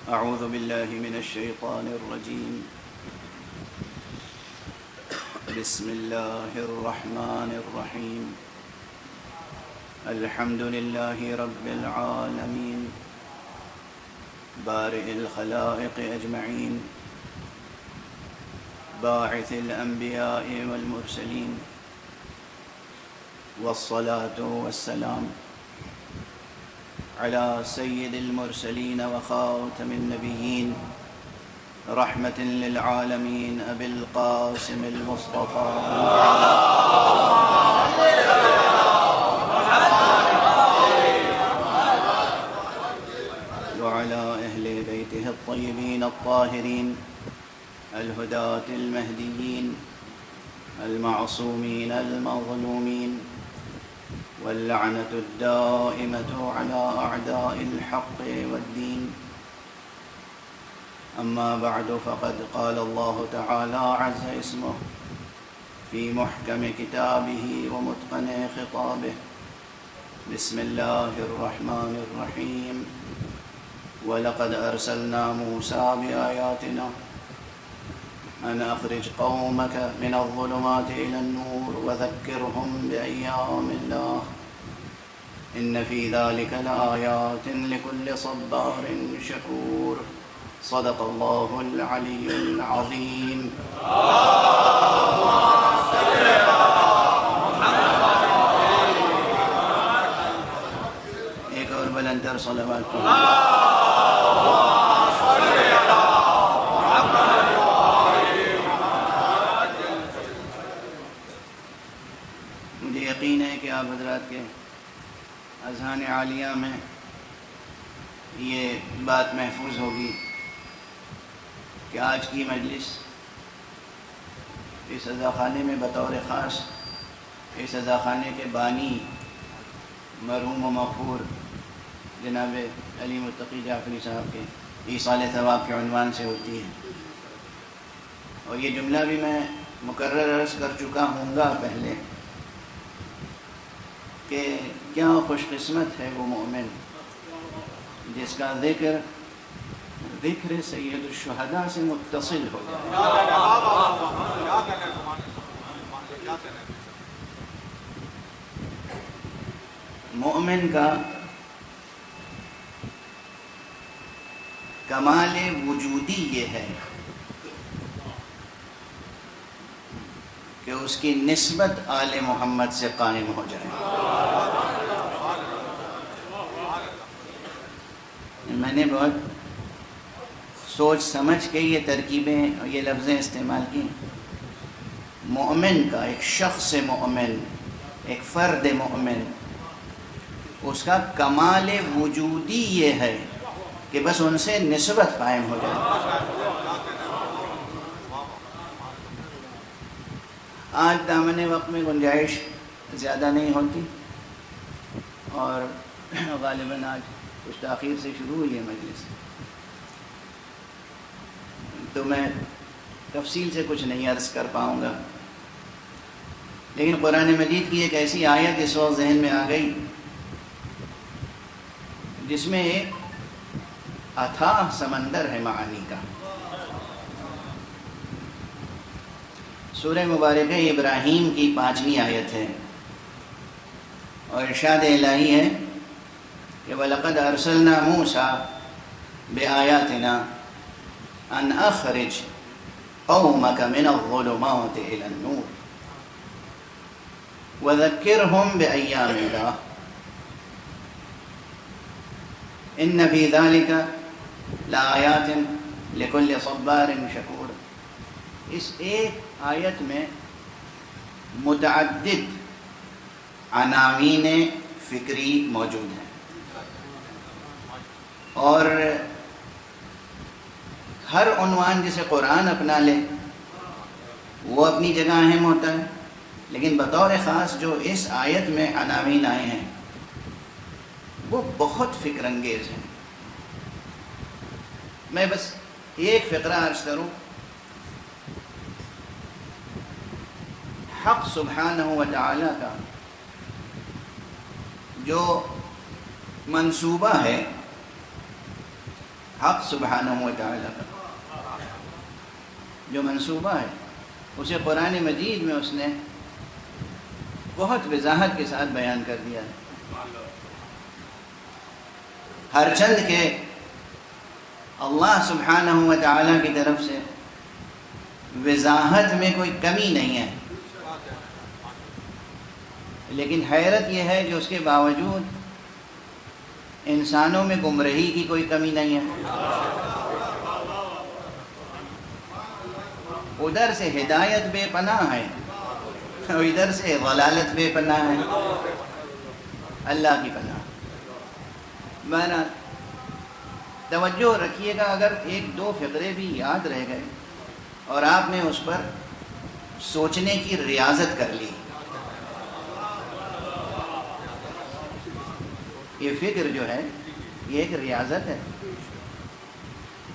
أعوذ بالله من الشيطان الرجيم. بسم الله الرحمن الرحيم. الحمد لله رب العالمين بارئ الخلائق أجمعين باعث الأنبياء والمرسلين والصلاة والسلام على سيد المرسلين وخاتم النبيين رحمة للعالمين أبي القاسم المصطفى وعلى أهل بيته الطيبين الطاهرين الهداة المهديين المعصومين المظلومين واللعنة الدائمة على أعداء الحق والدين. أما بعد فقد قال الله تعالى عز اسمه في محكم كتابه ومتقن خطابه. بسم الله الرحمن الرحيم. ولقد أرسلنا موسى بآياتنا أن أخرج قومك من الظلمات إلى النور وذكرهم بأيام الله إن في ذلك لآيات لكل صبار شكور. صدق الله العلي العظيم. ایک اور بلندر صلوات کو یقین ہے کہ آپ حضرات کے اذہان عالیہ میں یہ بات محفوظ ہوگی کہ آج کی مجلس اس عزاخانے میں بطور خاص اس عزاخانے کے بانی مرحوم و مغفور جناب علی متقی جعفری صاحب کے ایصال ثواب کے عنوان سے ہوتی ہے، اور یہ جملہ بھی میں مکرر عرض کر چکا ہوں گا پہلے کہ کیا خوش قسمت ہے وہ مومن جس کا ذکر سید الشہداء سے متصل ہو جائے۔ مومن کا کمال وجودی یہ ہے کہ اس کی نسبت آل محمد سے قائم ہو جائے۔ میں نے بہت سوچ سمجھ کے یہ ترکیبیں اور یہ لفظیں استعمال کی۔ مومن کا، ایک شخص مومن، ایک فرد مومن، اس کا کمال وجودی یہ ہے کہ بس ان سے نسبت قائم ہو جائے۔ آج دامن وقت میں گنجائش زیادہ نہیں ہوتی، اور غالباً آج کچھ تاخیر سے شروع ہوئی ہے مجلس، تو میں تفصیل سے کچھ نہیں عرض کر پاؤں گا، لیکن قرآن مجید کی ایک ایسی آیت اس وقت ذہن میں آ گئی جس میں ایک اتھاہ سمندر ہے معانی کا۔ سورہ مبارکہ ابراہیم کی 5ویں آیت ہے، اور ارشاد الہی ہے کہ وَلَقَدْ أَرْسَلْنَا مُوسَى بِآيَاتِنَا أَنْ أَخْرِجْ قَوْمَكَ مِنَ الظُّلُمَاتِ إِلَى النُّورِ وَذَكِّرْهُمْ بِأَيَّامِ اللَّهِ إِنَّ فِي ذَلِكَ لَآيَاتٍ لِكُلِّ صَبَّارٍ شَكُورٍ۔ اس ایک آیت میں متعدد عناوین فکری موجود ہیں، اور ہر عنوان جسے قرآن اپنا لے وہ اپنی جگہ اہم ہوتا ہے، لیکن بطور خاص جو اس آیت میں عناوین آئے ہیں وہ بہت فکر انگیز ہیں۔ میں بس ایک فقرہ عرض کروں۔ حق سبحانہ و تعالی کا جو منصوبہ ہے حق سبحانہ و تعالیٰ کا جو منصوبہ ہے اسے قرآن مجید میں اس نے بہت وضاحت کے ساتھ بیان کر دیا ہے. ہر چند کے اللہ سبحانہ و تعالیٰ کی طرف سے وضاحت میں کوئی کمی نہیں ہے، لیکن حیرت یہ ہے کہ اس کے باوجود انسانوں میں گمراہی کی کوئی کمی نہیں ہے. ادھر سے ہدایت بے پناہ ہے اور ادھر سے ضلالت بے پناہ ہے. اللہ کی پناہ. بہرحال توجہ رکھیے گا، اگر ایک دو فقرے بھی یاد رہ گئے اور آپ نے اس پر سوچنے کی ریاضت کر لی، یہ فکر جو ہے یہ ایک ریاضت ہے،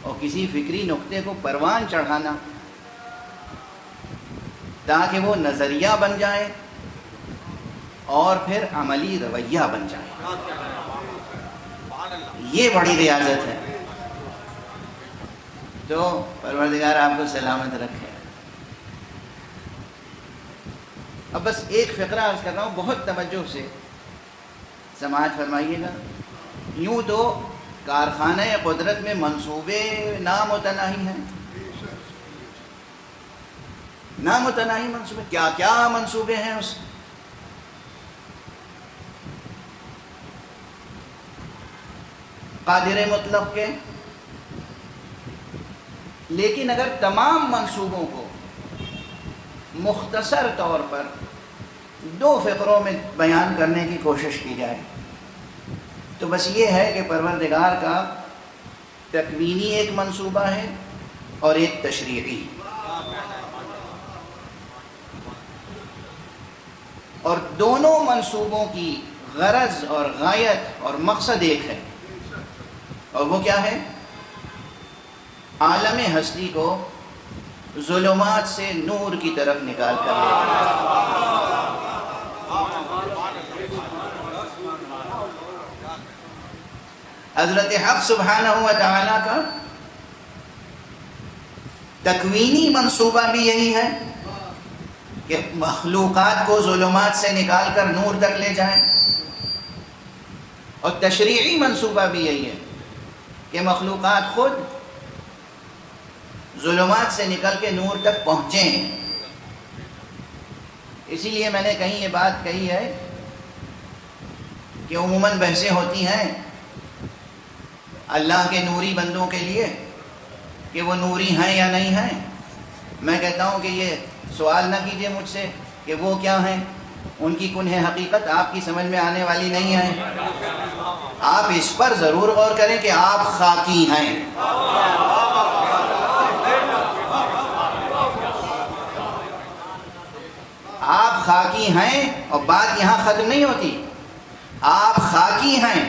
اور کسی فکری نقطے کو پروان چڑھانا تاکہ وہ نظریہ بن جائے اور پھر عملی رویہ بن جائے، یہ بڑی ریاضت ہے. تو پروردگار آپ کو سلامت رکھے. اب بس ایک فقرہ عرض کر رہا ہوں، بہت توجہ سے سماعت فرمائیے گا. یوں تو کارخانہ قدرت میں منصوبے نامتناہی ہیں، نامتناہی منصوبے، کیا کیا منصوبے ہیں اس قادر مطلق کے. لیکن اگر تمام منصوبوں کو مختصر طور پر دو فقروں میں بیان کرنے کی کوشش کی جائے تو بس یہ ہے کہ پروردگار کا تکوینی ایک منصوبہ ہے اور ایک تشریعی، اور دونوں منصوبوں کی غرض اور غایت اور مقصد ایک ہے، اور وہ کیا ہے؟ عالم ہستی کو ظلمات سے نور کی طرف نکال کر لے جانا. حضرت حق سبحانہ و تعالیٰ کا تکوینی منصوبہ بھی یہی ہے کہ مخلوقات کو ظلمات سے نکال کر نور تک لے جائیں، اور تشریعی منصوبہ بھی یہی ہے کہ مخلوقات خود ظلمات سے نکل کے نور تک پہنچیں. اسی لیے میں نے کہیں یہ بات کہی ہے کہ عموماً بحثیں ہوتی ہیں اللہ کے نوری بندوں کے لیے کہ وہ نوری ہیں یا نہیں ہیں. میں کہتا ہوں کہ یہ سوال نہ کیجئے مجھ سے کہ وہ کیا ہیں، ان کی کنہ حقیقت آپ کی سمجھ میں آنے والی نہیں ہے. آپ اس پر ضرور غور کریں کہ آپ خاکی ہیں. آپ خاکی ہیں، اور بات یہاں ختم نہیں ہوتی. آپ خاکی ہیں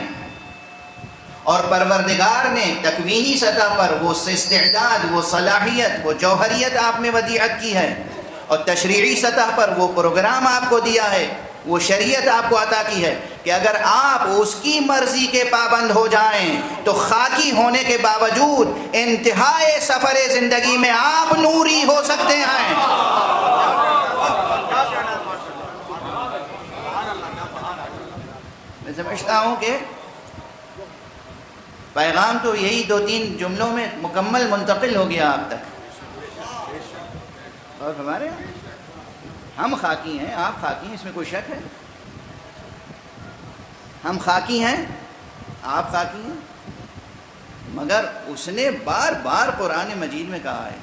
اور پروردگار نے تکوینی سطح پر وہ استعداد، وہ صلاحیت، وہ جوہریت آپ میں ودیعت کی ہے، اور تشریعی سطح پر وہ پروگرام آپ کو دیا ہے، وہ شریعت آپ کو عطا کی ہے کہ اگر آپ اس کی مرضی کے پابند ہو جائیں تو خاکی ہونے کے باوجود انتہائی سفر زندگی میں آپ نوری ہو سکتے ہیں. میں سمجھتا ہوں کہ پیغام تو یہی دو تین جملوں میں مکمل منتقل ہو گیا آپ تک. اور ہمارے ہم خاکی ہیں، آپ خاکی ہیں، اس میں کوئی شک ہے؟ ہم خاکی ہیں، آپ خاکی ہیں، مگر اس نے بار بار قرآن مجید میں کہا ہے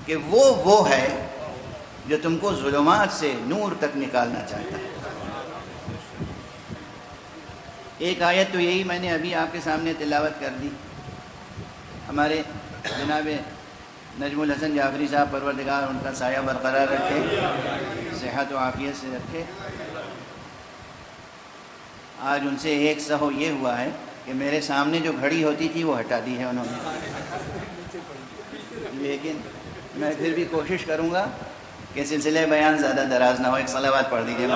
کہ وہ ہے جو تم کو ظلمات سے نور تک نکالنا چاہتا ہے. ایک آیت تو یہی میں نے ابھی آپ کے سامنے تلاوت کر دی. ہمارے جناب نجم الحسن جعفری صاحب پروردگار ان کا سایہ برقرار رکھے، صحت و عافیت سے رکھے. آج ان سے ایک سہو یہ ہوا ہے کہ میرے سامنے جو گھڑی ہوتی تھی وہ ہٹا دی ہے انہوں نے، لیکن میں پھر بھی کوشش کروں گا کہ سلسلہ بیان زیادہ دراز نہ ہو. ایک صلوات پڑھ دیجیے.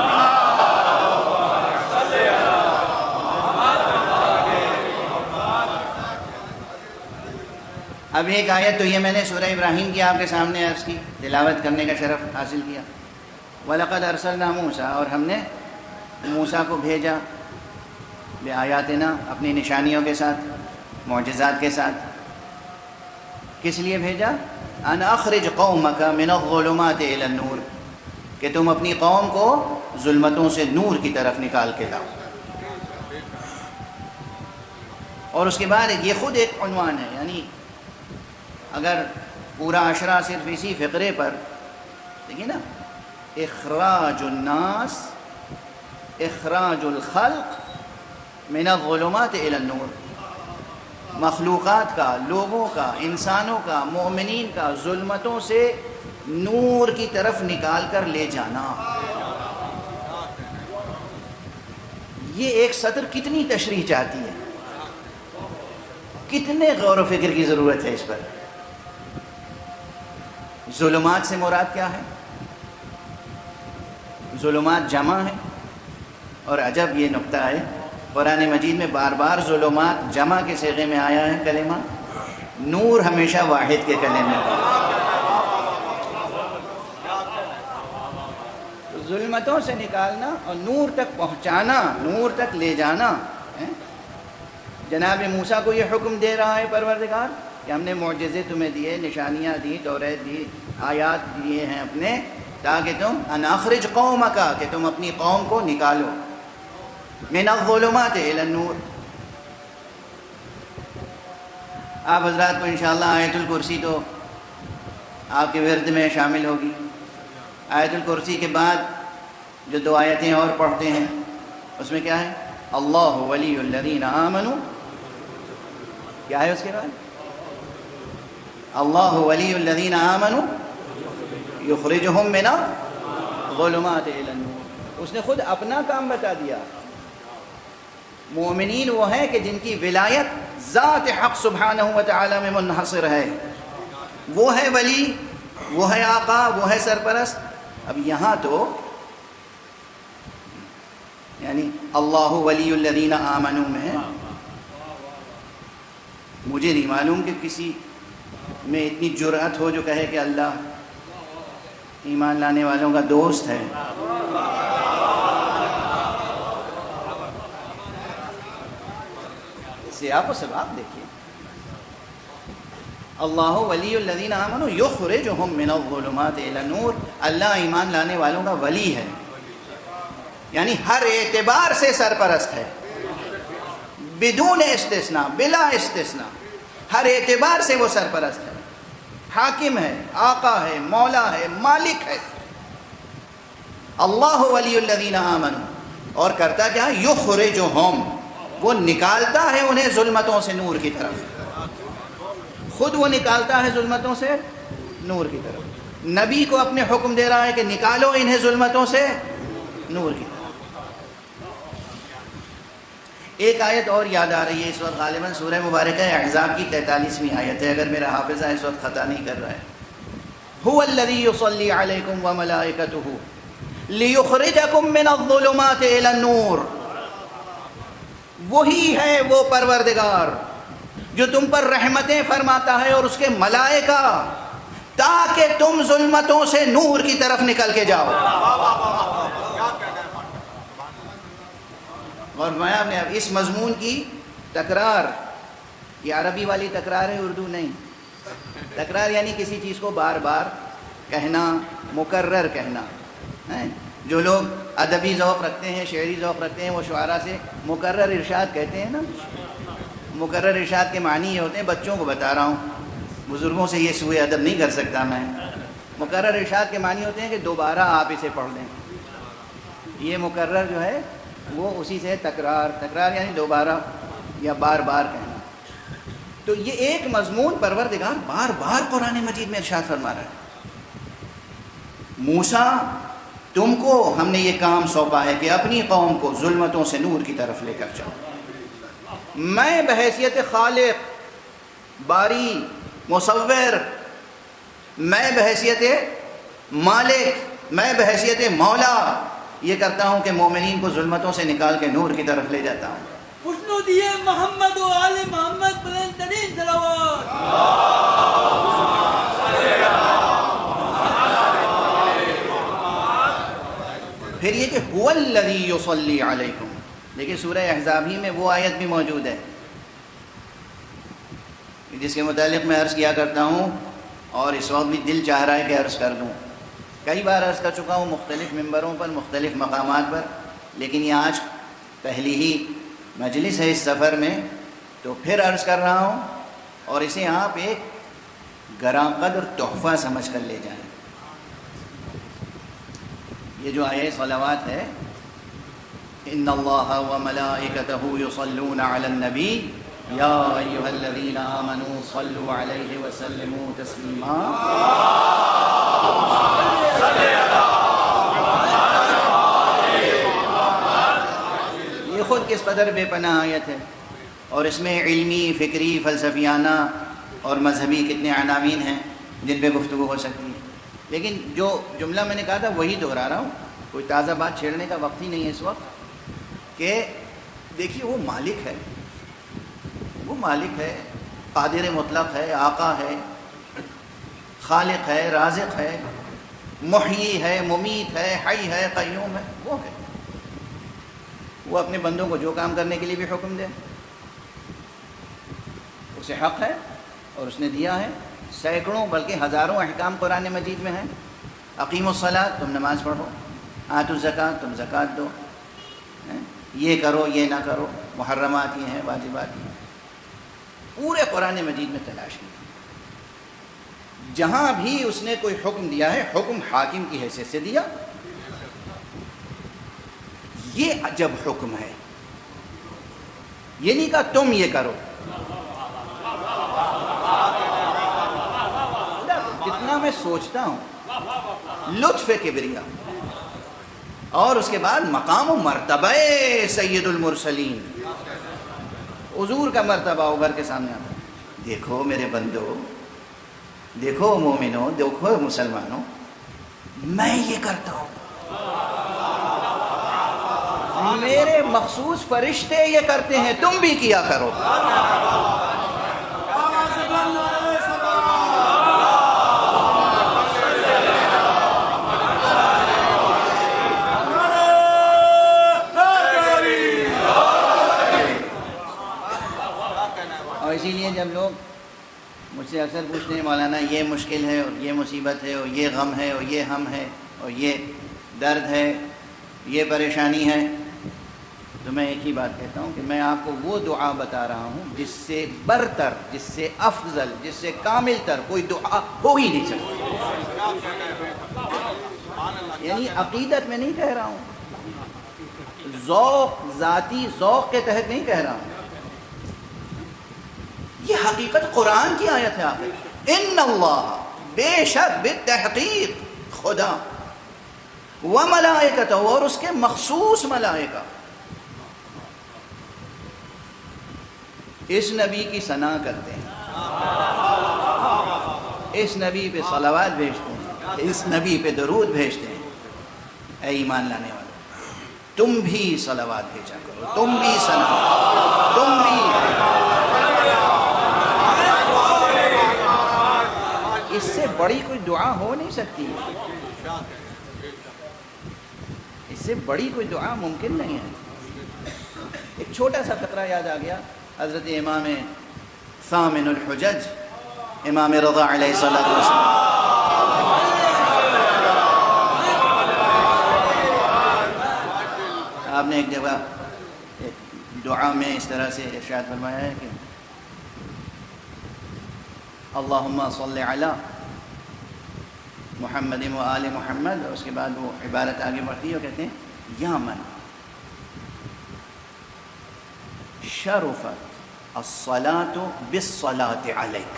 اب ایک آیت تو یہ میں نے سورہ ابراہیم کی آپ کے سامنے عرض کی، تلاوت کرنے کا شرف حاصل کیا. وَلَقَدْ أَرْسَلْنَا مُوسَىٰ، اور ہم نے موسیٰ کو بھیجا، بِآیاتنا، اپنی نشانیوں کے ساتھ، معجزات کے ساتھ. کس لیے بھیجا؟ ان اخرج قومک من الظلمات الى النور، کہ تم اپنی قوم کو ظلمتوں سے نور کی طرف نکال کے لاؤ. اور اس کے بعد یہ خود ایک عنوان ہے، یعنی اگر پورا عشرہ صرف اسی فقرے پر دیکھیے نا، اخراج الناس، اخراج الخلق من الظلمات الى النور، مخلوقات کا، لوگوں کا، انسانوں کا، مومنین کا ظلمتوں سے نور کی طرف نکال کر لے جانا. یہ ایک سطر کتنی تشریح چاہتی ہے، کتنے غور و فکر کی ضرورت ہے اس پر. ظلمات سے مراد کیا ہے؟ ظلمات جمع ہے، اور عجب یہ نقطہ ہے، قرآن مجید میں بار بار ظلمات جمع کے صیغے میں آیا ہے کلمہ، نور ہمیشہ واحد کے کلمے میں. ظلمتوں سے نکالنا اور نور تک پہنچانا، نور تک لے جانا. جناب موسیٰ کو یہ حکم دے رہا ہے پروردگار کہ ہم نے معجزے تمہیں دیے، نشانیاں دی، تورات دی، آیات دیے ہیں اپنے، تاکہ تم ان اخرج قومک، کہ تم اپنی قوم کو نکالو، من الظلمات الى النور. آپ حضرات کو انشاءاللہ آیت الکرسی تو آپ کے ورد میں شامل ہوگی. آیت الکرسی کے بعد جو دو آیتیں اور پڑھتے ہیں اس میں کیا ہے؟ اللہ ولی الذین آمنوا، کیا ہے اس کے بعد؟ اللہ ولی الذین آمنوا یخرجہم من الظلمات الی النور. اس نے خود اپنا کام بتا دیا. مومنین وہ ہیں کہ جن کی ولایت ذات حق سبحانہ و تعالی میں منحصر ہے، وہ ہے ولی، وہ ہے آقا، وہ ہے سرپرست. اب یہاں تو یعنی اللہ ولی الذین آمنوا میں مجھے نہیں معلوم کہ کسی میں اتنی جرأت ہو جو کہے کہ اللہ ایمان لانے والوں کا دوست ہے. آپ کو سباب دیکھیے، اللہ ولی الذین آمنوا یخرجہم من الظلمات الی النور. اللہ ایمان لانے والوں کا ولی ہے، یعنی ہر اعتبار سے سرپرست ہے، بدون استثناء، بلا استثناء. ہر اعتبار سے وہ سرپرست ہے، حاکم ہے، آقا ہے، مولا ہے، مالک ہے. اللہ ولی الذین آمنوا، اور کرتا کیا؟ یخرجہم، وہ نکالتا ہے انہیں ظلمتوں سے نور کی طرف. خود وہ نکالتا ہے ظلمتوں سے نور کی طرف. نبی کو اپنے حکم دے رہا ہے کہ نکالو انہیں ظلمتوں سے نور کی طرف. ایک آیت اور یاد آ رہی ہے اس وقت، غالباً سورہ مبارکہ احزاب کی 43ویں آیت ہے، اگر میرا حافظہ اس وقت خطا نہیں کر رہا ہے. هو الذی یصلی علیکم وملائکتہ لیخرجکم من الظلمات الی النور. وہی ہے وہ پروردگار جو تم پر رحمتیں فرماتا ہے اور اس کے ملائکہ، تاکہ تم ظلمتوں سے نور کی طرف نکل کے جاؤ. اور میں نے اب اس مضمون کی تکرار، یہ عربی والی تکرار ہے، اردو نہیں. تکرار یعنی کسی چیز کو بار بار کہنا، مکرر کہنا. جو لوگ ادبی ذوق رکھتے ہیں، شعری ذوق رکھتے ہیں، وہ شعراء سے مکرر ارشاد کہتے ہیں نا. مکرر ارشاد کے معنی یہ ہوتے ہیں، بچوں کو بتا رہا ہوں، بزرگوں سے یہ سوء ادب نہیں کر سکتا میں. مکرر ارشاد کے معنی ہوتے ہیں کہ دوبارہ آپ اسے پڑھ لیں. یہ مکرر جو ہے وہ اسی سے تکرار، تکرار یعنی دوبارہ یا بار بار کہنا. تو یہ ایک مضمون پروردگار بار بار قرآن مجید میں ارشاد فرما رہا ہے. موسیٰ، تم کو ہم نے یہ کام سونپا ہے کہ اپنی قوم کو ظلمتوں سے نور کی طرف لے کر جاؤ. میں بحیثیت خالق، باری، مصور، میں بحیثیت مالک، میں بحیثیت مولا یہ کرتا ہوں کہ مومنین کو ظلمتوں سے نکال کے نور کی طرف لے جاتا ہوں. محمد و آل محمد بلند ترین صلوات. هو الذی یصلی علیکم. لیکن سورہ احزاب ہی میں وہ آیت بھی موجود ہے جس کے متعلق میں عرض کیا کرتا ہوں، اور اس وقت بھی دل چاہ رہا ہے کہ عرض کر دوں. کئی بار عرض کر چکا ہوں مختلف ممبروں پر، مختلف مقامات پر، لیکن یہ آج پہلی ہی مجلس ہے اس سفر میں، تو پھر عرض کر رہا ہوں، اور اسے آپ ایک گراں قدر تحفہ سمجھ کر لے جائیں. یہ جو آیہ صلوات ہے، ان اللہ وملائکتہ یصلون علی النبی یا ایھا الذین آمنوا صلوا علیہ وسلموا تسلیما. یہ خود کس قدر بے پناہ آیت ہے، اور اس میں علمی، فکری، فلسفیانہ اور مذہبی کتنے عناوین ہیں جن پہ گفتگو ہو سکتی ہے. لیکن جو جملہ میں نے کہا تھا وہی دہرا رہا ہوں، کوئی تازہ بات چھیڑنے کا وقت ہی نہیں ہے اس وقت. کہ دیکھیے وہ مالک ہے، وہ مالک ہے، قادر مطلق ہے، آقا ہے، خالق ہے، رازق ہے، محیی ہے، ممیت ہے، حی ہے، قیوم ہے. وہ ہے، وہ اپنے بندوں کو جو کام کرنے کے لیے بھی حکم دے، اسے حق ہے اور اس نے دیا ہے. سینکڑوں بلکہ ہزاروں احکام قرآن مجید میں ہیں. اقیموا الصلاۃ، تم نماز پڑھو. آتوا الزکوٰۃ، تم زکوٰۃ دو. یہ کرو، یہ نہ کرو. محرمات یہ ہیں، واجبات یہ ہیں. پورے قرآن مجید میں تلاش کی. جہاں بھی اس نے کوئی حکم دیا ہے، حکم حاکم کی حیثیت سے دیا. یہ عجب حکم ہے. یہ نہیں کہا تم یہ کرو. جتنا میں سوچتا ہوں لطف کبریا، اور اس کے بعد مقام و مرتبہ سید المرسلین، حضور کا مرتبہ ابھر کے سامنے آتا ہے. دیکھو میرے بندو، دیکھو مومنوں، دیکھو مسلمانوں، میں یہ کرتا ہوں، میرے مخصوص فرشتے یہ کرتے ہیں، تم بھی کیا کرو. اور اسی لیے جب لوگ مجھ سے اکثر پوچھتے ہیں مولانا یہ مشکل ہے اور یہ مصیبت ہے اور یہ غم ہے اور یہ ہم ہے اور یہ درد ہے، یہ پریشانی ہے، تو میں ایک ہی بات کہتا ہوں کہ میں آپ کو وہ دعا بتا رہا ہوں جس سے برتر، جس سے افضل، جس سے کامل تر کوئی دعا ہو ہی نہیں سکتی. یعنی عقیدت میں نہیں کہہ رہا ہوں، ذوق، ذاتی ذوق کے تحت نہیں کہہ رہا ہوں. یہ حقیقت قرآن کی آیت ہے. آخر ان اللہ، بے شک، بالتحقیق خدا، وملائکتہ، اور اس کے مخصوص ملائکہ، اس نبی کی ثنا کرتے ہیں، اس نبی پہ صلوات بھیجتے ہیں، اس نبی پہ درود بھیجتے ہیں. اے ایمان لانے والے، تم بھی صلوات بھیجا کرو، تم بھی ثنا، تم بھی. اس سے بڑی کوئی دعا ہو نہیں سکتی، اس سے بڑی کوئی دعا ممکن نہیں ہے. ایک چھوٹا سا فقرہ یاد آ گیا. حضرت امام ثامن الحجج، امام رضا علیہ الصلوۃ والسلام، آپ نے ایک جگہ ایک دعا میں اس طرح سے ارشاد فرمایا ہے کہ اللہم صلی علی محمد و آل محمد، اور اس کے بعد وہ عبارت آگے بڑھتی ہے اور کہتے ہیں یا من شرفت الصلاة بالصلاة علیک،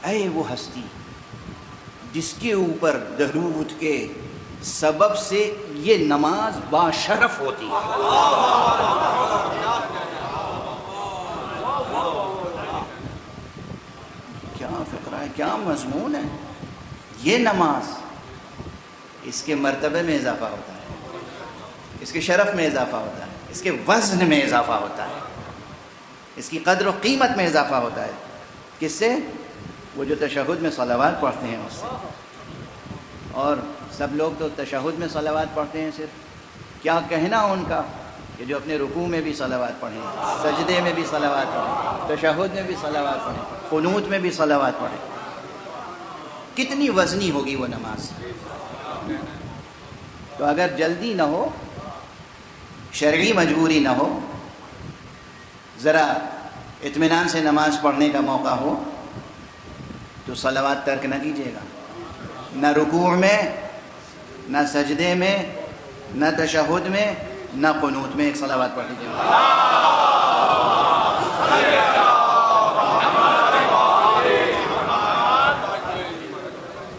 اے وہ ہستی جس کے اوپر درود کے سبب سے یہ نماز باشرف ہوتی ہے. کیا فقرہ ہے، کیا مضمون ہے. یہ نماز، اس کے مرتبے میں اضافہ ہوتا ہے، اس کے شرف میں اضافہ ہوتا ہے، اس کے وزن میں اضافہ ہوتا ہے، اس کی قدر و قیمت میں اضافہ ہوتا ہے. کس سے؟ وہ جو تشہد میں صلوات پڑھتے ہیں اس سے. اور سب لوگ تو تشہد میں صلوات پڑھتے ہیں صرف. کیا کہنا ان کا کہ جو اپنے رکوع میں بھی صلوات پڑھیں, سجدے میں بھی صلوات پڑھیں, تشہد میں بھی صلوات پڑھیں, قنوت میں بھی صلوات پڑھیں. کتنی وزنی ہوگی وہ نماز. تو اگر جلدی نہ ہو, شرعی مجبوری نہ ہو, ذرا اطمینان سے نماز پڑھنے کا موقع ہو, تو صلوات ترک نہ کیجیے گا. نہ رکوع میں, نہ سجدے میں, نہ تشہد میں, نہ قنوت میں ایک صلوات پڑھ لیجیے گا.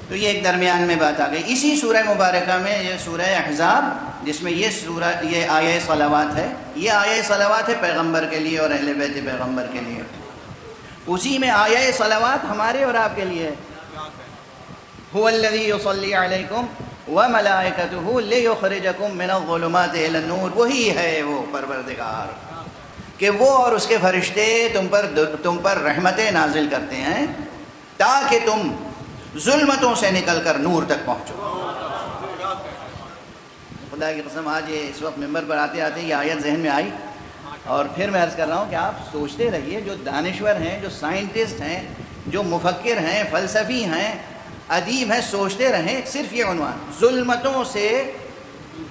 تو یہ ایک درمیان میں بات آ گئی. اسی سورہ مبارکہ میں یہ سورہ احزاب جس میں یہ آیہ صلوات ہے, یہ آیہ صلوات ہے پیغمبر کے لیے اور اہل بیت پیغمبر کے لیے. اسی میں آیہ صلوات ہمارے اور آپ کے لیے ہے. هو الذی یصلی علیکم وملائکتہ لیخرجکم من الظلمات الی النور. وہی ہے وہ پروردگار کہ وہ اور اس کے فرشتے تم پر رحمتیں نازل کرتے ہیں تاکہ تم ظلمتوں سے نکل کر نور تک پہنچو. خدا کی قسم آج اس وقت ممبر پر آتے آتے یہ آیت ذہن میں آئی, اور پھر میں عرض کر رہا ہوں کہ آپ سوچتے رہیے, جو دانشور ہیں, جو سائنٹسٹ ہیں, جو مفکر ہیں, فلسفی ہیں, ادیب ہیں, سوچتے رہیں صرف یہ عنوان, ظلمتوں سے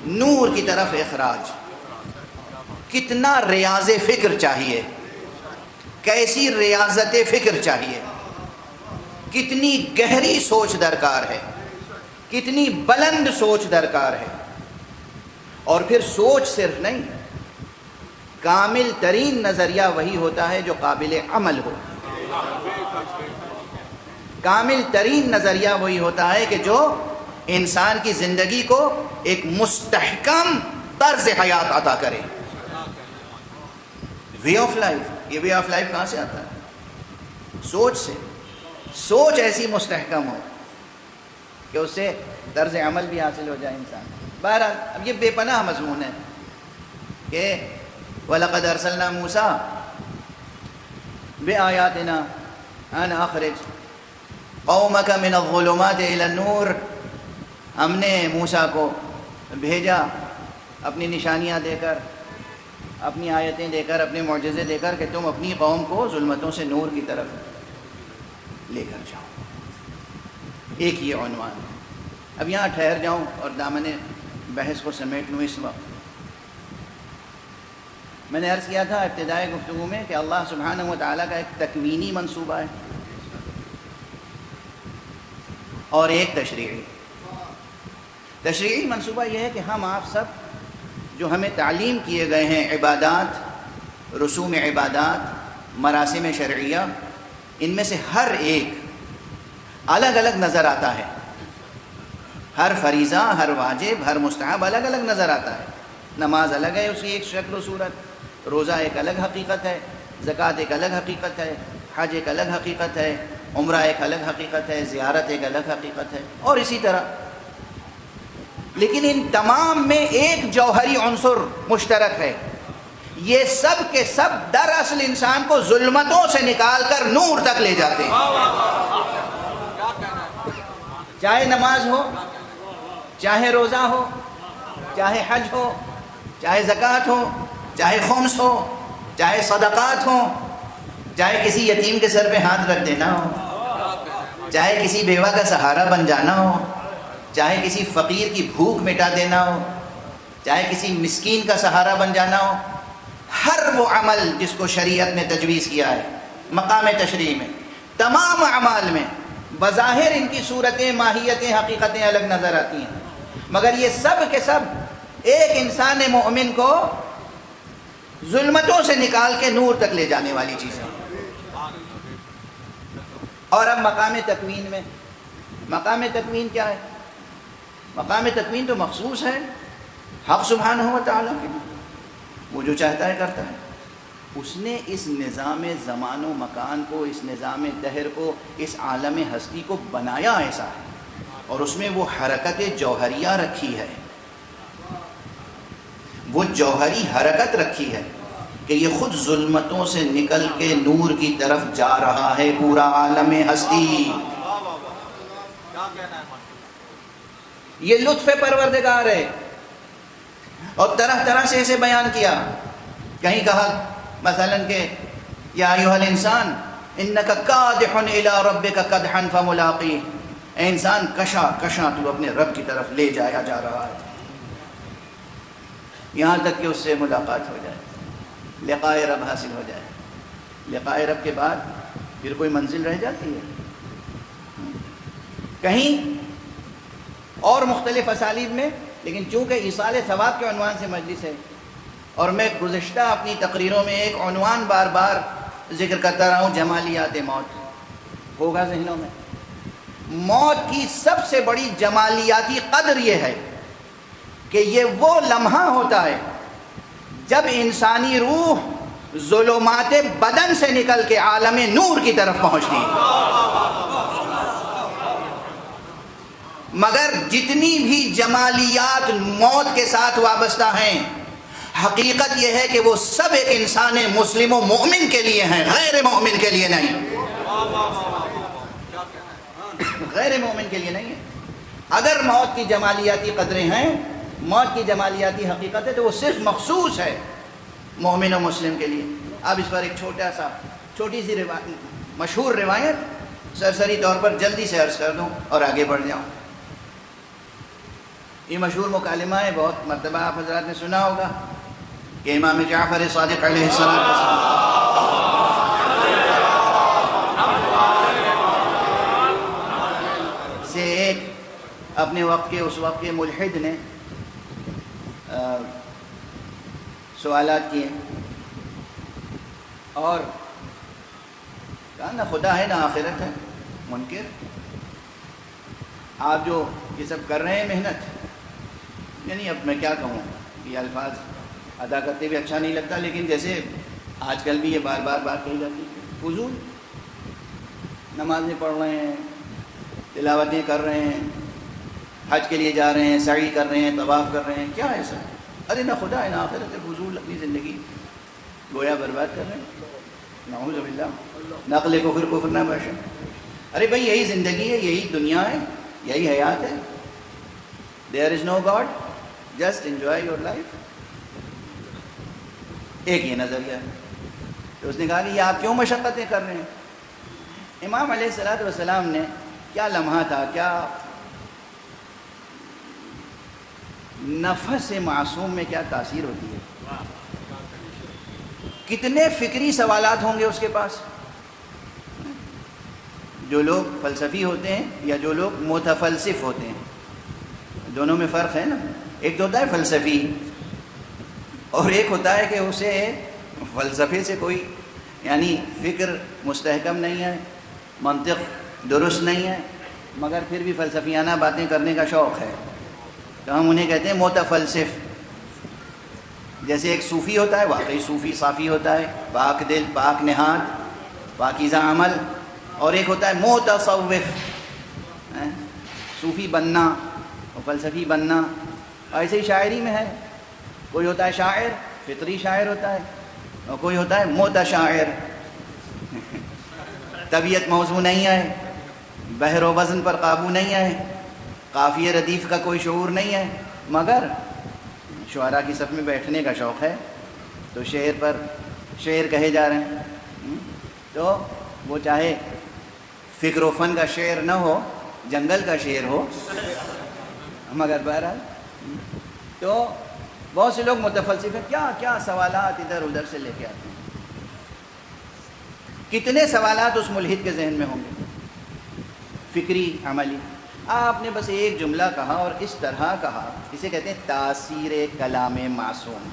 نور کی طرف اخراج. کتنا ریاض فکر چاہیے, کیسی ریاضت فکر چاہیے, کتنی گہری سوچ درکار ہے, کتنی بلند سوچ درکار ہے. اور پھر سوچ صرف نہیں, کامل ترین نظریہ وہی ہوتا ہے جو قابل عمل ہو. کامل ترین نظریہ وہی ہوتا ہے کہ جو انسان کی زندگی کو ایک مستحکم طرز حیات عطا کرے. وے آف لائف, یہ وے آف لائف کہاں سے آتا ہے؟ سوچ سے. سوچ ایسی مستحکم ہو کہ اس سے طرز عمل بھی حاصل ہو جائے انسان. بہرحال اب یہ بے پناہ مضمون ہے کہ وَلَقَدْ أَرْسَلْنَا مُوسَىٰ بِآيَاتِنَا أَنْ أَخْرِجْ قَوْمَكَ مِنَ الظُّلُمَاتِ إِلَى النُّورِ. ہم نے موسیٰ کو بھیجا اپنی نشانیاں دے کر, اپنی آیتیں دے کر, اپنے معجزے دے کر کہ تم اپنی قوم کو ظلمتوں سے نور کی طرف لے کر جاؤ. ایک یہ عنوان. اب یہاں ٹھہر جاؤں اور دامن بحث کو سمیٹ لوں. اس وقت میں نے عرض کیا تھا ابتدائی گفتگو میں کہ اللہ سبحانہ و تعالیٰ کا ایک تکوینی منصوبہ ہے اور ایک تشریعی. تشریعی منصوبہ یہ ہے کہ ہم آپ سب جو ہمیں تعلیم کیے گئے ہیں عبادات, رسوم عبادات, مراسم شرعیہ, ان میں سے ہر ایک الگ الگ نظر آتا ہے. ہر فریضہ, ہر واجب, ہر مستحب الگ الگ نظر آتا ہے. نماز الگ ہے, اس کی ایک شکل و صورت. روزہ ایک الگ حقیقت ہے, زکوٰۃ ایک الگ حقیقت ہے, حج ایک الگ حقیقت ہے, عمرہ ایک الگ حقیقت ہے, زیارت ایک الگ حقیقت ہے, اور اسی طرح. لیکن ان تمام میں ایک جوہری عنصر مشترک ہے. یہ سب کے سب دراصل انسان کو ظلمتوں سے نکال کر نور تک لے جاتے ہیں. چاہے نماز ہو, چاہے روزہ ہو, چاہے حج ہو, چاہے زکوٰۃ ہو, چاہے خمس ہو, چاہے صدقات ہو, چاہے کسی یتیم کے سر پہ ہاتھ رکھ دینا ہو, چاہے کسی بیوہ کا سہارا بن جانا ہو, چاہے کسی فقیر کی بھوک مٹا دینا ہو, چاہے کسی مسکین کا سہارا بن جانا ہو. ہر وہ عمل جس کو شریعت نے تجویز کیا ہے مقام تشریع میں, تمام اعمال میں بظاہر ان کی صورتیں, ماہیتیں, حقیقتیں الگ نظر آتی ہیں, مگر یہ سب کے سب ایک انسان مومن کو ظلمتوں سے نکال کے نور تک لے جانے والی چیزیں. اور اب مقام تکوین میں, مقام تکوین کیا ہے؟ مقام تکوین تو مخصوص ہے حق سبحانہ و تعالیٰ کے لیے. وہ جو چاہتا ہے کرتا ہے. اس نے اس نظام زمان و مکان کو, اس نظام دہر کو, اس عالم ہستی کو بنایا ایسا ہے, اور اس میں وہ حرکت جوہریہ رکھی ہے, وہ جوہری حرکت رکھی ہے کہ یہ خود ظلمتوں سے نکل کے نور کی طرف جا رہا ہے پورا عالم ہستی. یہ لطف پروردگار ہے. اور طرح طرح سے اسے بیان کیا. کہیں کہا مثلا کہ یا ایھا الانسان انک کادح الی ربک کدحا فملاقیہ، اے انسان کشا کشا تو اپنے رب کی طرف لے جایا جا رہا ہے، یہاں تک کہ اس سے ملاقات ہو جائے، لقاء رب حاصل ہو جائے. لقاء رب کے بعد پھر کوئی منزل رہ جاتی ہے؟ کہیں اور مختلف اسالیب میں، لیکن چونکہ ایصال ثواب کے عنوان سے مجلس ہے، اور میں گزشتہ اپنی تقریروں میں ایک عنوان بار بار ذکر کرتا رہا ہوں، جمالیات موت. ہوگا ذہنوں میں. موت کی سب سے بڑی جمالیاتی قدر یہ ہے کہ یہ وہ لمحہ ہوتا ہے جب انسانی روح ظلمات بدن سے نکل کے عالم نور کی طرف پہنچتی ہے. مگر جتنی بھی جمالیات موت کے ساتھ وابستہ ہیں، حقیقت یہ ہے کہ وہ سب ایک انسان مسلم و مومن کے لیے ہیں، غیر مومن کے لیے نہیں. غیر مومن کے لیے نہیں ہے. اگر موت کی جمالیاتی قدریں ہیں، موت کی جمالیاتی حقیقت ہے، تو وہ صرف مخصوص ہے مومن و مسلم کے لیے. اب اس پر ایک چھوٹی سی مشہور روایت سرسری طور پر جلدی سے عرض کر دوں اور آگے بڑھ جاؤں. یہ مشہور مکالمہ ہے، بہت مرتبہ آپ حضرات نے سنا ہوگا کہ امام جعفر صادق علیہ السلام سے ایک اپنے وقت کے اس وقت کے ملحد نے سوالات کیے اور کہا نہ خدا ہے نہ آخرت ہے، منکر. آپ جو یہ سب کر رہے ہیں محنت، یعنی اب میں کیا کہوں، یہ الفاظ ادا کرتے بھی اچھا نہیں لگتا، لیکن جیسے آج کل بھی یہ بار بار بات کہی جاتی ہے، فضول نمازیں پڑھ رہے ہیں، تلاوتیں کر رہے ہیں، حج کے لیے جا رہے ہیں، سعی کر رہے ہیں، طواف کر رہے ہیں، کیا ہے سب؟ ارے نہ خدا ہے نہ آخرت ہے، فضول اپنی زندگی گویا برباد کر رہے ہیں. نعوذ باللہ، نقل کفر کفر نہ باشا. ارے بھائی یہی زندگی ہے، یہی دنیا ہے، یہی حیات ہے. There is no God, just enjoy your life. ایک یہ نظریہ ہے. تو اس نے کہا کہ یہ آپ کیوں مشقتیں کر رہے ہیں؟ امام علیہ الصلوۃ والسلام نے کیا لمحہ تھا، کیا نفس معصوم میں کیا تاثیر ہوتی ہے، کتنے فکری سوالات ہوں گے اس کے پاس. جو لوگ فلسفی ہوتے ہیں یا جو لوگ متفلسف ہوتے ہیں، دونوں میں فرق ہے نا. ایک تو ہوتا ہے فلسفی اور ایک ہوتا ہے کہ اسے فلسفے سے کوئی یعنی فکر مستحکم نہیں ہے، منطق درست نہیں ہے، مگر پھر بھی فلسفیانہ باتیں کرنے کا شوق ہے، تو ہم انہیں کہتے ہیں متفلسف. جیسے ایک صوفی ہوتا ہے، واقعی صوفی صافی ہوتا ہے، پاک دل، پاک نہاد، پاکیزہ عمل، اور ایک ہوتا ہے متصوف، صوفی بننا اور فلسفی بننا. ایسے ہی شاعری میں ہے، کوئی ہوتا ہے شاعر، فطری شاعر ہوتا ہے، اور کوئی ہوتا ہے متشاعر، طبیعت موضوع نہیں ہے، بحر و وزن پر قابو نہیں ہے، قافیہ ردیف کا کوئی شعور نہیں ہے، مگر شعراء کی صف میں بیٹھنے کا شوق ہے، تو شعر پر شعر کہے جا رہے ہیں. تو وہ چاہے فکر و فن کا شعر نہ ہو، جنگل کا شعر ہو، مگر بہرحال تو بہت سے لوگ متفلسف ہیں، کیا کیا سوالات ادھر ادھر سے لے کے آتے ہیں. کتنے سوالات اس ملحد کے ذہن میں ہوں گے، فکری عملی. آپ نے بس ایک جملہ کہا اور اس طرح کہا، اسے کہتے ہیں تاثیر کلام معصوم.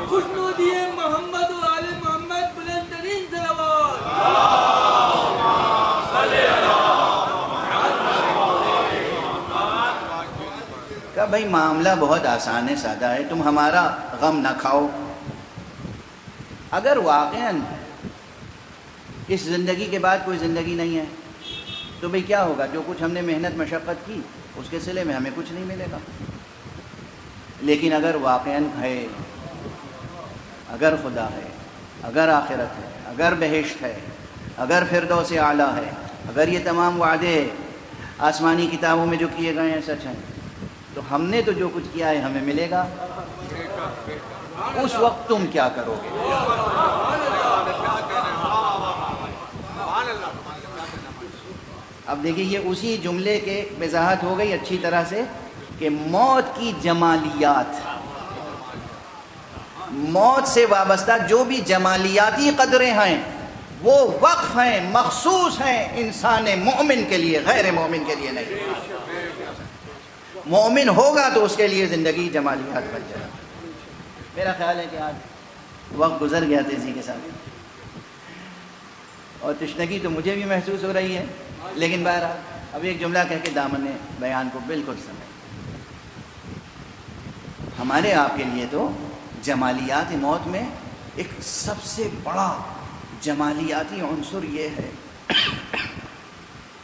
خوشنودی محمد و آل محمد، بلند ترین صلوات. کہ بھائی معاملہ بہت آسان ہے، سادہ ہے، تم ہمارا غم نہ کھاؤ. اگر واقعاً اس زندگی کے بعد کوئی زندگی نہیں ہے تو بھئی کیا ہوگا؟ جو کچھ ہم نے محنت مشقت کی اس کے صلے میں ہمیں کچھ نہیں ملے گا. لیکن اگر واقعاً ہے، اگر خدا ہے، اگر آخرت ہے، اگر بہشت ہے، اگر فردوس اعلیٰ ہے، اگر یہ تمام وعدے آسمانی کتابوں میں جو کیے گئے ہیں سچ ہیں، تو ہم نے تو جو کچھ کیا ہے ہمیں ملے گا، اس وقت تم کیا کرو گے؟ اب دیکھیے یہ اسی جملے کے وضاحت ہو گئی اچھی طرح سے کہ موت کی جمالیات، موت سے وابستہ جو بھی جمالیاتی قدریں ہیں وہ وقف ہیں، مخصوص ہیں انسان مومن کے لیے، غیر مومن کے لیے نہیں۔ مومن ہوگا تو اس کے لیے زندگی جمالیات بن جائے۔ میرا خیال ہے کہ آج وقت گزر گیا تیزی کے ساتھ، اور تشنگی تو مجھے بھی محسوس ہو رہی ہے، لیکن بہرحال اب ایک جملہ کہہ کے دامن بیان کو بالکل سمجھ، ہمارے آپ کے لیے تو جمالیات موت میں ایک سب سے بڑا جمالیاتی عنصر یہ ہے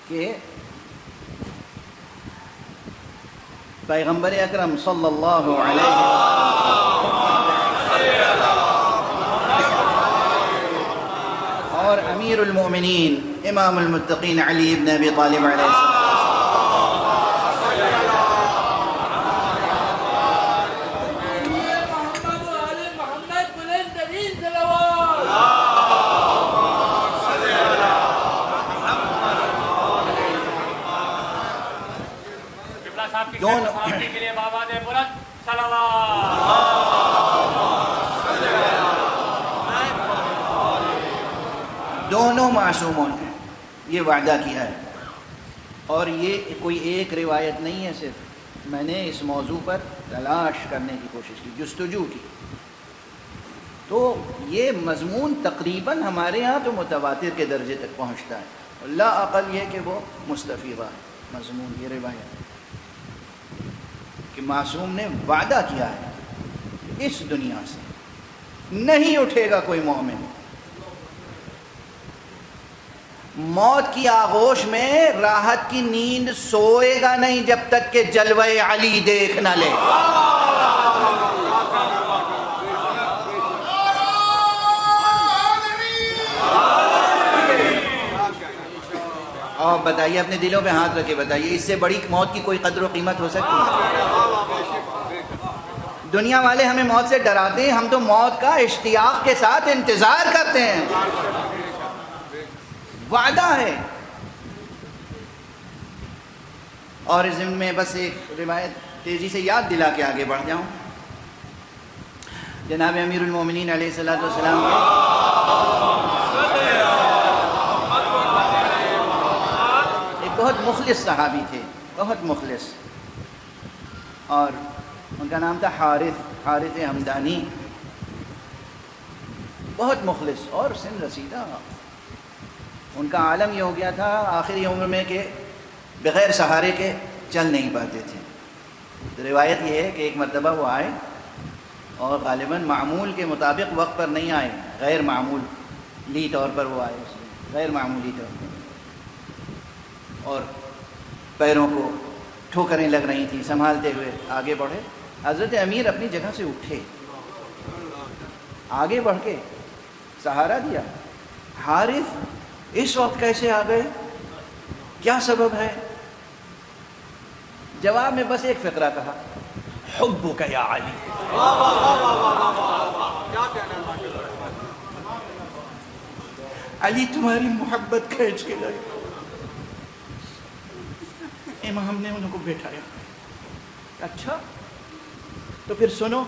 کہ پیغمبر اکرم صلی اللہ علیہ اور امیر المومنین امام المتقین علی ابن ابی طالب علیہ السلام دونوں معصوموں نے یہ وعدہ کیا ہے، اور یہ کوئی ایک روایت نہیں ہے، صرف میں نے اس موضوع پر تلاش کرنے کی کوشش کی، جستجو کی، تو یہ مضمون تقریباً ہمارے ہاں تو متواتر کے درجے تک پہنچتا ہے، لا اقل یہ کہ وہ مستفیضہ مضمون، یہ روایت کہ معصوم نے وعدہ کیا ہے اس دنیا سے نہیں اٹھے گا کوئی مومن، موت کی آغوش میں راحت کی نیند سوئے گا نہیں جب تک کہ جلوہ علی دیکھ نہ لے۔ اور بتائیے، اپنے دلوں پہ ہاتھ رکھے بتائیے، اس سے بڑی موت کی کوئی قدر و قیمت ہو سکتی ہے؟ دنیا والے ہمیں موت سے ڈراتے ہیں، ہم تو موت کا اشتیاق کے ساتھ انتظار کرتے ہیں، وعدہ ہے۔ اور اس ضمن میں بس ایک روایت تیزی سے یاد دلا کے آگے بڑھ جاؤں، جناب امیر المومنین علیہ السلام ایک بہت مخلص صحابی تھے، بہت مخلص، اور ان کا نام تھا حارث ہمدانی، بہت مخلص اور سن رسیدہ۔ ان کا عالم یہ ہو گیا تھا آخری عمر میں کہ بغیر سہارے کے چل نہیں پاتے تھے۔ روایت یہ ہے کہ ایک مرتبہ وہ آئے اور غالباً معمول کے مطابق وقت پر نہیں آئے، غیر معمولی طور پر وہ آئے، غیر معمولی طور پر، اور پیروں کو ٹھوکریں لگ رہی تھیں، سنبھالتے ہوئے آگے بڑھے۔ حضرت امیر اپنی جگہ سے اٹھے، آگے بڑھ کے سہارا دیا۔ حارث اس وقت کیسے آ گئے؟ کیا سبب ہے؟ جواب میں بس ایک فقرہ کہا، حبک یا علی۔ علی تمہاری محبت کھینچ کے لائے۔ امام نے انہوں کو بیٹھایا، اچھا تو پھر سنو،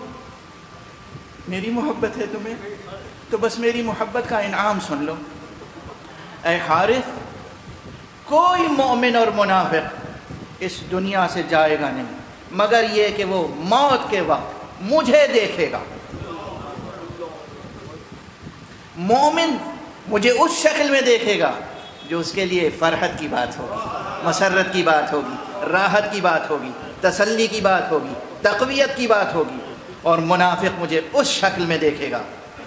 میری محبت ہے تمہیں تو بس میری محبت کا انعام سن لو۔ اے حارث، کوئی مومن اور منافق اس دنیا سے جائے گا نہیں مگر یہ کہ وہ موت کے وقت مجھے دیکھے گا۔ مومن مجھے اس شکل میں دیکھے گا جو اس کے لیے فرحت کی بات ہوگی، مسرت کی بات ہوگی، راحت کی بات ہوگی، تسلی کی بات ہوگی، تقویت کی بات ہوگی، اور منافق مجھے اس شکل میں دیکھے گا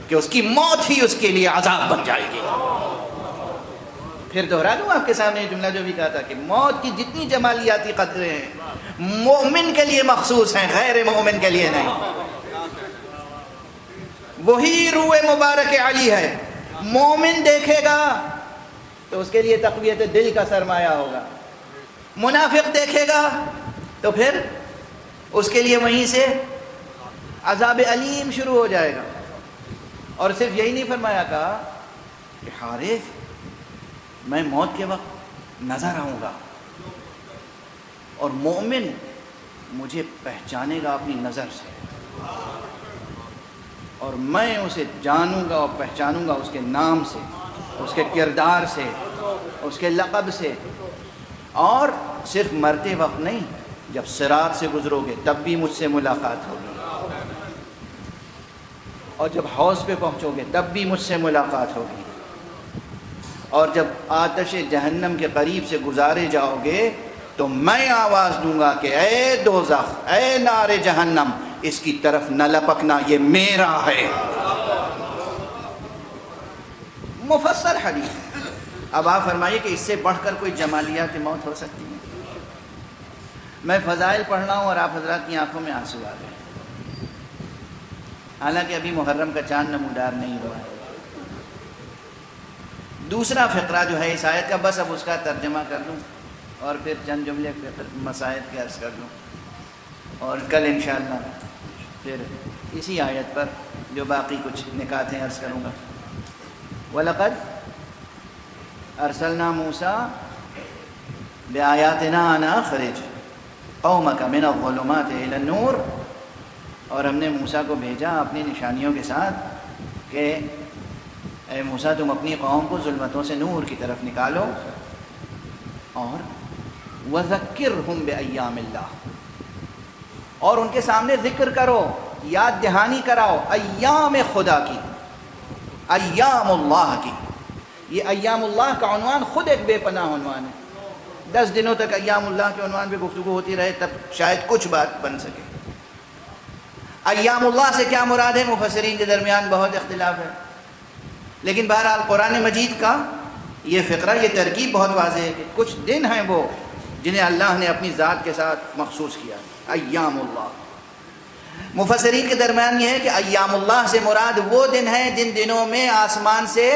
کہ اس کی موت ہی اس کے لیے عذاب بن جائے گی۔ پھر دوہرا دوں آپ کے سامنے یہ جملہ جو بھی کہا تھا کہ موت کی جتنی جمالیاتی قدریں ہیں مومن کے لیے مخصوص ہیں، غیر مومن کے لیے نہیں۔ وہی روح مبارک علی ہے، مومن دیکھے گا تو اس کے لیے تقویت دل کا سرمایہ ہوگا، منافق دیکھے گا تو پھر اس کے لیے وہیں سے عذاب علیم شروع ہو جائے گا. اور صرف یہی نہیں فرمایا کہا کہ حارث میں موت کے وقت نظر آؤں گا اور مومن مجھے پہچانے گا اپنی نظر سے، اور میں اسے جانوں گا اور پہچانوں گا اس کے نام سے، اس کے کردار سے، اس کے لقب سے. اور صرف مرتے وقت نہیں، جب صراط سے گزرو گے تب بھی مجھ سے ملاقات ہوگی، اور جب حوض پہ پہنچو گے تب بھی مجھ سے ملاقات ہوگی، اور جب آتش جہنم کے قریب سے گزارے جاؤ گے تو میں آواز دوں گا کہ اے دوزخ، اے نار جہنم، اس کی طرف نہ لپکنا، یہ میرا ہے. مفصل حدیث. اب آپ فرمائیے کہ اس سے بڑھ کر کوئی جمالیات موت ہو سکتی ہے؟ میں فضائل پڑھ رہا ہوں اور آپ حضرات کی آنکھوں میں آنسو آ گئے، حالانکہ ابھی محرم کا چاند نمودار نہیں ہوا ہے. دوسرا فقرہ جو ہے اس آیت کا، بس اب اس کا ترجمہ کر لوں اور پھر چند جملے مسائل کے عرض کر لوں، اور کل انشاءاللہ پھر اسی آیت پر جو باقی کچھ نکاتیں عرض کروں گا. وَلَقَدْ أَرْسَلْنَا مُوسَىٰ بِآيَاتِنَا أَنْ أَخْرِجْ قَوْمَكَ مِنَ الظُّلُمَاتِ إِلَى النُّورِ. اور ہم نے موسیٰ کو بھیجا اپنی نشانیوں کے ساتھ کہ اے موسیٰ تم اپنی قوم کو ظلمتوں سے نور کی طرف نکالو، اور وَذَكِّرْهُمْ بِأَيَّامِ اللَّهِ، اور ان کے سامنے ذکر کرو، یاد دہانی کراؤ ایام خدا کی، ایام اللہ کی. یہ ایام اللہ کا عنوان خود ایک بے پناہ عنوان ہے. 10 دنوں تک ایام اللہ کے عنوان پہ گفتگو ہوتی رہے تب شاید کچھ بات بن سکے. ایام اللہ سے کیا مراد ہے؟ مفسرین کے درمیان بہت اختلاف ہے، لیکن بہرحال قرآن مجید کا یہ فقرہ، یہ ترکیب بہت واضح ہے کہ کچھ دن ہیں وہ جنہیں اللہ نے اپنی ذات کے ساتھ مخصوص کیا، ایام اللہ. مفسرین کے درمیان یہ ہے کہ ایام اللہ سے مراد وہ دن ہیں جن دنوں میں آسمان سے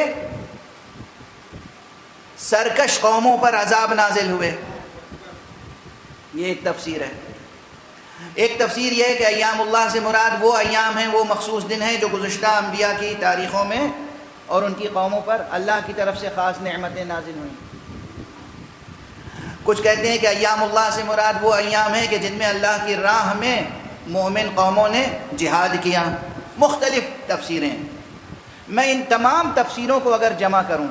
سرکش قوموں پر عذاب نازل ہوئے. یہ ایک تفسیر ہے. ایک تفسیر یہ ہے کہ ایام اللہ سے مراد وہ ایام ہیں، وہ مخصوص دن ہیں جو گزشتہ انبیاء کی تاریخوں میں اور ان کی قوموں پر اللہ کی طرف سے خاص نعمتیں نازل ہوئیں. کچھ کہتے ہیں کہ ایام اللہ سے مراد وہ ایام ہیں کہ جن میں اللہ کی راہ میں مومن قوموں نے جہاد کیا. مختلف تفسیریں. میں ان تمام تفسیروں کو اگر جمع کروں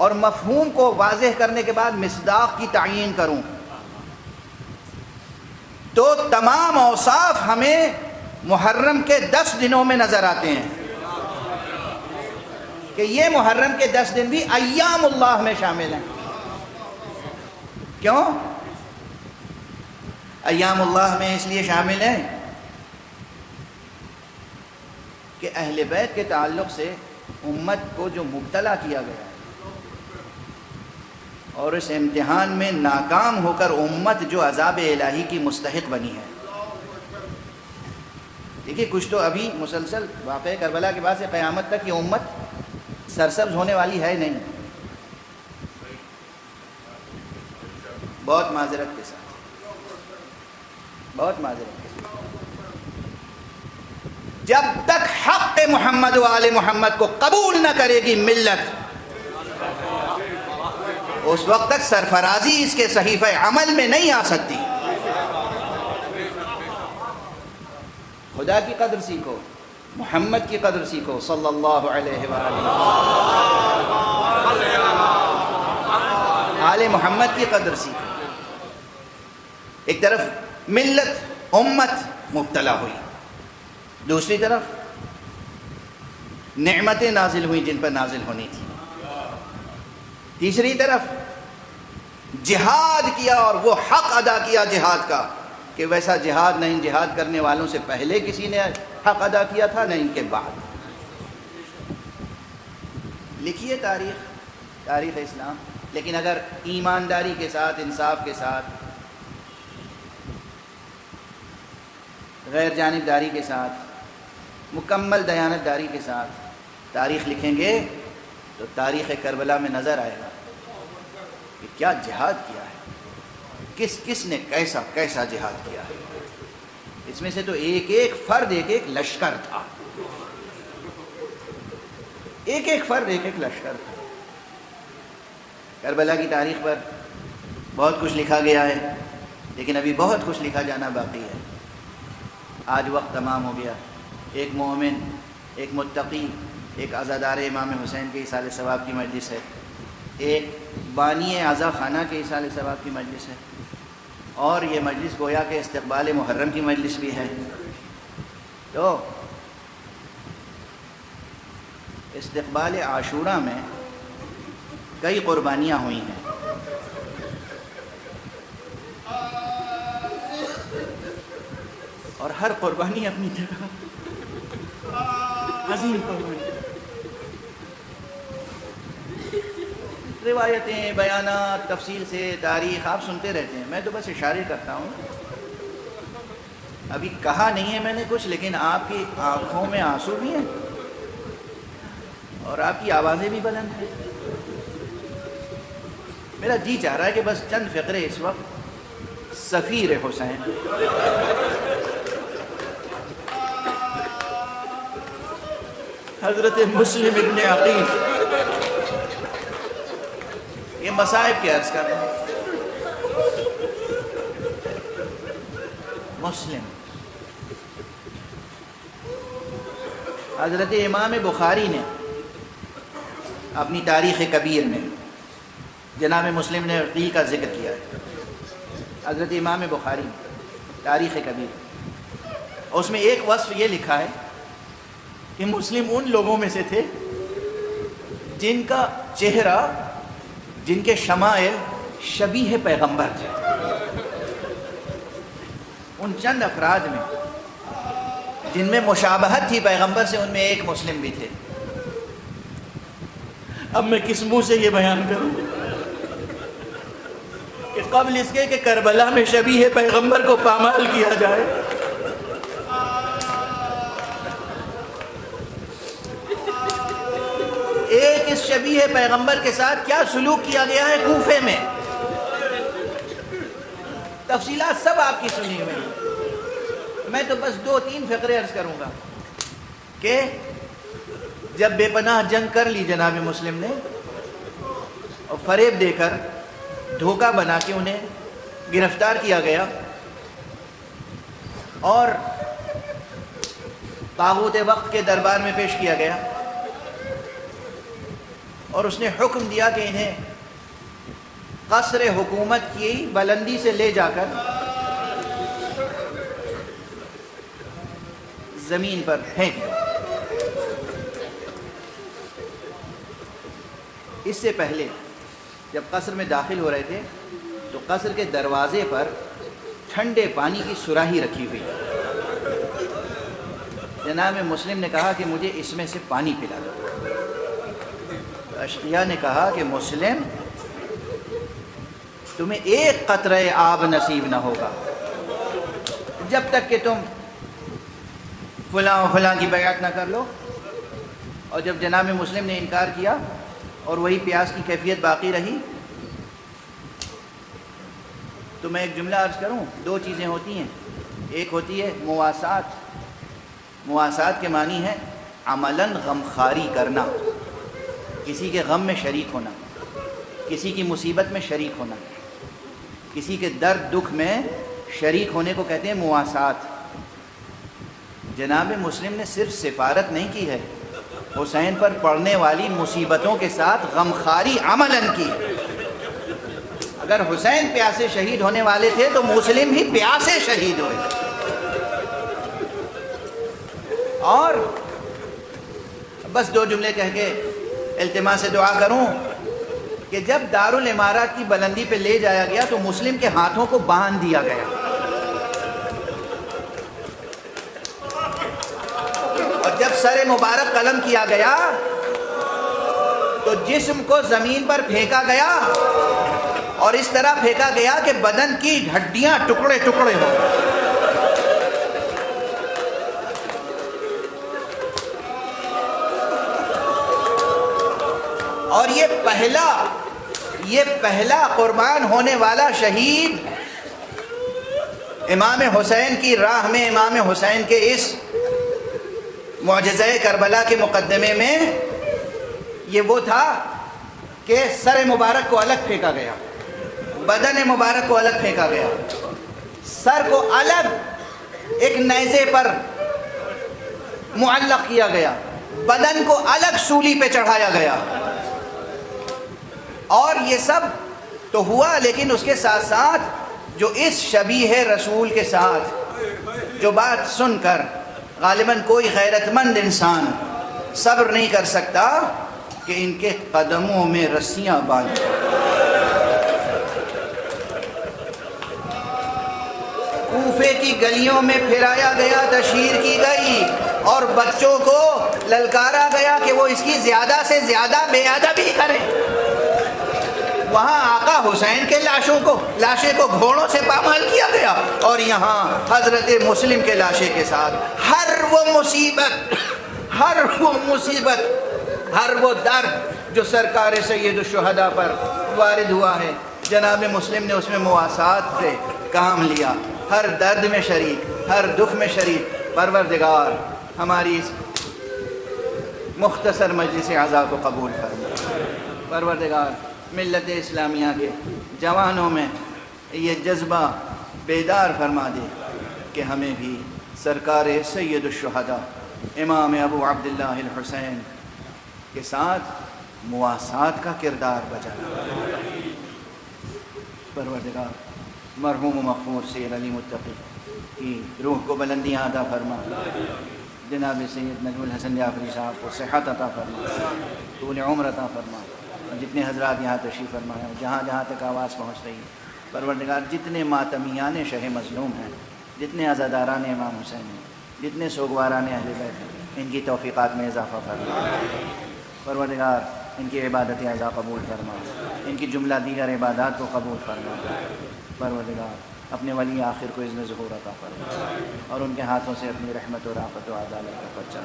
اور مفہوم کو واضح کرنے کے بعد مصداق کی تعیین کروں تو تمام اوصاف ہمیں محرم کے 10 دنوں میں نظر آتے ہیں کہ یہ محرم کے 10 دن بھی ایام اللہ میں شامل ہیں. کیوں ایام اللہ میں؟ اس لیے شامل ہیں کہ اہل بیت کے تعلق سے امت کو جو مبتلا کیا گیا اور اس امتحان میں ناکام ہو کر امت جو عذاب الہی کی مستحق بنی ہے. دیکھیے کچھ تو ابھی مسلسل واقعہ کربلا کے بعد سے قیامت تک یہ امت سرسبز ہونے والی ہے نہیں. بہت معذرت کے ساتھ، بہت معذرت کے ساتھ، جب تک حق محمد و آل محمد کو قبول نہ کرے گی ملت، اس وقت تک سرفرازی اس کے صحیفہ عمل میں نہیں آ سکتی. خدا کی قدر سیکھو، محمد کی قدر سیکھو صلی اللہ علیہ وآلہ، آل محمد کی قدر سیکھو. ایک طرف ملت امت مبتلا ہوئی، دوسری طرف نعمتیں نازل ہوئیں جن پر نازل ہونی تھی، تیسری طرف جہاد کیا اور وہ حق ادا کیا جہاد کا کہ ویسا جہاد نہ ان جہاد کرنے والوں سے پہلے کسی نے حق ادا کیا تھا نہ ان کے بعد. لکھیے تاریخ اسلام، لیکن اگر ایمانداری کے ساتھ، انصاف کے ساتھ، غیر جانبداری کے ساتھ، مکمل دیانتداری کے ساتھ تاریخ لکھیں گے تو تاریخ کربلا میں نظر آئے گا کہ کیا جہاد کیا ہے. کس کس نے کیسا کیسا جہاد کیا ہے. اس میں سے تو ایک ایک فرد ایک ایک لشکر تھا، ایک ایک فرد ایک ایک لشکر تھا. کربلا کی تاریخ پر بہت کچھ لکھا گیا ہے، لیکن ابھی بہت کچھ لکھا جانا باقی ہے. آج وقت تمام ہو گیا. ایک مومن، ایک متقی، ایک عزادار امام حسین کے ایصال ثواب کی مجلس ہے، ایک بانی عزا خانہ کے ایصال ثواب کی مجلس ہے، اور یہ مجلس گویا کہ استقبال محرم کی مجلس بھی ہے. تو استقبال عاشورہ میں کئی قربانیاں ہوئی ہیں. اور ہر قربانی اپنی جگہ عظیم قربانی. روایتیں، بیانات، تفصیل سے تاریخ آپ سنتے رہتے ہیں، میں تو بس اشارے کرتا ہوں. ابھی کہا نہیں ہے میں نے کچھ، لیکن آپ کی آنکھوں میں آنسو بھی ہیں اور آپ کی آوازیں بھی بلند ہیں. میرا جی چاہ رہا ہے کہ بس چند فقرے اس وقت سفیر حسین، حضرت مسلم ابن عقیل، یہ مصائب کے عرض کر رہے ہیں. مسلم حضرت امام بخاری نے اپنی تاریخ کبیر میں جناب مسلم نے عقیل کا ذکر کیا ہے. حضرت امام بخاری تاریخ کبیر، اس میں ایک وصف یہ لکھا ہے کہ مسلم ان لوگوں میں سے تھے جن کا چہرہ، جن کے شمائل شبیہ پیغمبر تھے. ان چند افراد میں جن میں مشابہت تھی پیغمبر سے، ان میں ایک مسلم بھی تھے. اب میں کس منہ سے یہ بیان کروں کہ قبل اس کے کہ کربلا میں شبیہ پیغمبر کو پامال کیا جائے، ایک اس شبیہ پیغمبر کے ساتھ کیا سلوک کیا گیا ہے کوفے میں، تفصیلات سب آپ کی سنی ہوئی. میں تو بس 2-3 فقرے عرض کروں گا کہ جب بے پناہ جنگ کر لی جناب مسلم نے، اور فریب دے کر، دھوکہ بنا کے انہیں گرفتار کیا گیا اور طاغوت وقت کے دربار میں پیش کیا گیا، اور اس نے حکم دیا کہ انہیں قصر حکومت کی بلندی سے لے جا کر زمین پر پھینک دو. اس سے پہلے جب قصر میں داخل ہو رہے تھے تو قصر کے دروازے پر ٹھنڈے پانی کی سراہی رکھی ہوئی. جناب مسلم نے کہا کہ مجھے اس میں سے پانی پلا دو. اشقیاء نے کہا کہ مسلم، تمہیں ایک قطرہ آب نصیب نہ ہوگا جب تک کہ تم فلاں و فلاں کی بیعت نہ کر لو. اور جب جناب مسلم نے انکار کیا اور وہی پیاس کی کیفیت باقی رہی، تو میں ایک جملہ عرض کروں. 2 چیزیں ہوتی ہیں، ایک ہوتی ہے مواسات. مواسات کے معنی ہے عملاً غمخواری کرنا، کسی کے غم میں شریک ہونا، کسی کی مصیبت میں شریک ہونا، کسی کے درد دکھ میں شریک ہونے کو کہتے ہیں مواسات. جناب مسلم نے صرف سفارت نہیں کی ہے، حسین پر پڑنے والی مصیبتوں کے ساتھ غمخواری عملاً کی. اگر حسین پیاسے شہید ہونے والے تھے تو مسلم بھی پیاسے شہید ہوئے. اور بس 2 جملے کہہ کے التماس سے دعا کروں کہ جب دارالامارات کی بلندی پہ لے جایا گیا تو مسلم کے ہاتھوں کو باندھ دیا گیا، اور جب سر مبارک قلم کیا گیا تو جسم کو زمین پر پھینکا گیا، اور اس طرح پھینکا گیا کہ بدن کی ہڈیاں ٹکڑے ٹکڑے ہو گئے. اور یہ پہلا قربان ہونے والا شہید امام حسین کی راہ میں، امام حسین کے اس معجزہ کربلا کے مقدمے میں یہ وہ تھا کہ سر مبارک کو الگ پھینکا گیا، بدن مبارک کو الگ پھینکا گیا، سر کو الگ ایک نیزے پر معلق کیا گیا، بدن کو الگ سولی پہ چڑھایا گیا. اور یہ سب تو ہوا، لیکن اس کے ساتھ ساتھ جو اس شبیہ رسول کے ساتھ جو بات سن کر غالباً کوئی غیرت مند انسان صبر نہیں کر سکتا کہ ان کے قدموں میں رسیاں باندھ کوفے کی گلیوں میں پھرایا گیا، تشہیر کی گئی اور بچوں کو للکارا گیا کہ وہ اس کی زیادہ سے زیادہ بے ادبی کریں. وہاں آقا حسین کے لاشے کو گھوڑوں سے پامال کیا گیا، اور یہاں حضرت مسلم کے لاشے کے ساتھ ہر وہ مصیبت، ہر وہ درد جو سرکار سید الشہداء پر وارد ہوا ہے، جناب مسلم نے اس میں مواسات سے کام لیا، ہر درد میں شریک، ہر دکھ میں شریک. پروردگار ہماری اس مختصر مجلس عزا کو قبول فرما. پروردگار ملت اسلامیہ کے جوانوں میں یہ جذبہ بیدار فرما دے کہ ہمیں بھی سرکار سید الشہداء امام ابو عبداللہ الحسین کے ساتھ مواسات کا کردار بجانا. پروردگار مرحوم و مغفور سید علی متقی کی روح کو بلندیاں عطا فرما، جناب سید نجم الحسن جعفری صاحب کو صحت عطا فرما، طول عمر عطا فرما. جتنے حضرات یہاں تشریف فرمایا، جہاں جہاں تک آواز پہنچ رہی ہے، پروردگار جتنے ماتمیان شہ مظلوم ہیں، جتنے عزاداران امام حسین ہیں، جتنے سوگواران اہل بیت ہیں، ان کی توفیقات میں اضافہ فرما. پروردگار ان کی عبادت اعضا قبول فرما، ان کی جملہ دیگر عبادات کو قبول فرما. پروردگار اپنے ولی آخر کو اذن ظہور عطا فرما اور ان کے ہاتھوں سے اپنی رحمت و رافت و عدالت کا پرچم